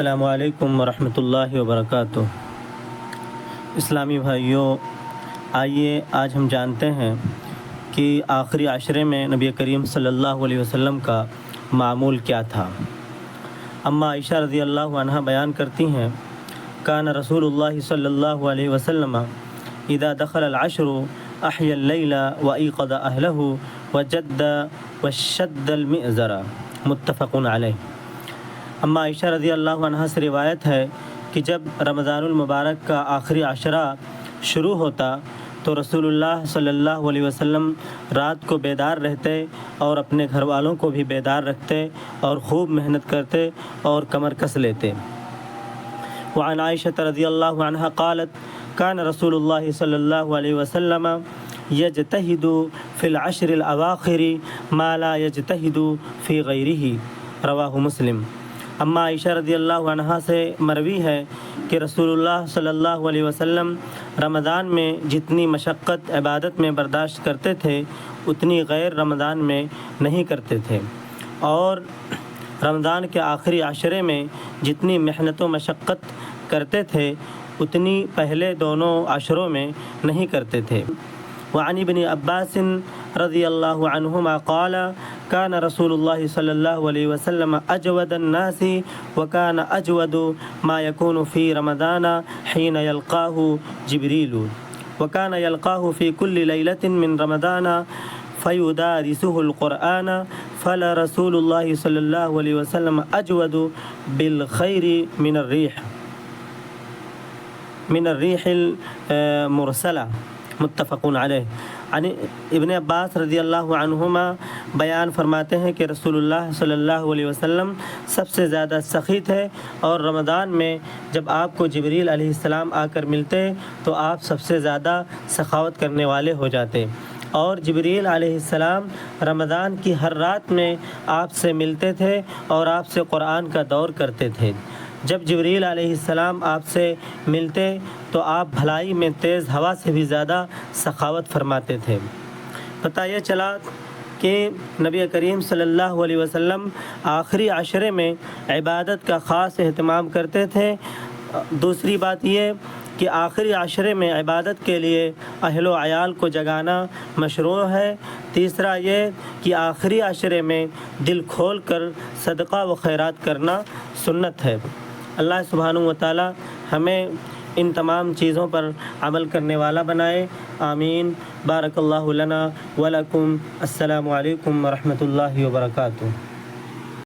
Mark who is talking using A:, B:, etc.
A: السلام علیکم ورحمۃ اللہ وبرکاتہ۔ اسلامی بھائیوں، آئیے آج ہم جانتے ہیں کہ آخری عشرے میں نبی کریم صلی اللہ علیہ وسلم کا معمول کیا تھا۔ اماں عائشہ رضی اللہ عنہ بیان کرتی ہیں، کان رسول اللہ صلی اللہ علیہ وسلم اذا دخل العشر احیا اللیل وایقظ اہلہ وجد وشد المئزر، متفق علیہ۔ اماں عائشہ رضی اللہ عنہ سے روایت ہے کہ جب رمضان المبارک کا آخری عشرہ شروع ہوتا تو رسول اللہ صلی اللہ علیہ وسلم رات کو بیدار رہتے اور اپنے گھر والوں کو بھی بیدار رکھتے اور خوب محنت کرتے اور کمر کس لیتے۔ وعن عائشہ رضی اللہ عنہ قالت کان رسول اللہ صلی اللہ علیہ وسلم یجتہد فی العشر الاواخر ما لا یجتہد فی غیرہ، رواہ مسلم۔ اماں عائشہ رضی اللہ عنہ سے مروی ہے کہ رسول اللہ صلی اللہ علیہ وسلم رمضان میں جتنی مشقت عبادت میں برداشت کرتے تھے اتنی غیر رمضان میں نہیں کرتے تھے، اور رمضان کے آخری عشرے میں جتنی محنت و مشقت کرتے تھے اتنی پہلے دونوں عشروں میں نہیں کرتے تھے۔ وعن ابن عباس رضی اللہ عنہما قال كان رسول الله صلى الله عليه وسلم أجود الناس وكان أجود ما يكون في رمضان حين يلقاه جبريل وكان يلقاه في كل ليلة من رمضان فيدارسه القرآن فلرسول الله صلى الله عليه وسلم أجود بالخير من الريح المرسلة، متفق علیہ۔ ابن عباس رضی اللہ عنہما بیان فرماتے ہیں کہ رسول اللہ صلی اللہ علیہ وسلم سب سے زیادہ سخی تھے، اور رمضان میں جب آپ کو جبریل علیہ السلام آ کر ملتے تو آپ سب سے زیادہ سخاوت کرنے والے ہو جاتے، اور جبریل علیہ السلام رمضان کی ہر رات میں آپ سے ملتے تھے اور آپ سے قرآن کا دور کرتے تھے۔ جب جبریل علیہ السلام آپ سے ملتے تو آپ بھلائی میں تیز ہوا سے بھی زیادہ سخاوت فرماتے تھے۔ پتہ یہ چلا کہ نبی کریم صلی اللہ علیہ وسلم آخری عشرے میں عبادت کا خاص اہتمام کرتے تھے۔ دوسری بات یہ کہ آخری عشرے میں عبادت کے لیے اہل و عیال کو جگانا مشروع ہے۔ تیسرا یہ کہ آخری عشرے میں دل کھول کر صدقہ و خیرات کرنا سنت ہے۔ اللہ سبحانہ و تعالی ہمیں ان تمام چیزوں پر عمل کرنے والا بنائے، آمین۔ بارک اللہ لنا ولکم۔ السلام علیکم ورحمۃ اللہ وبرکاتہ۔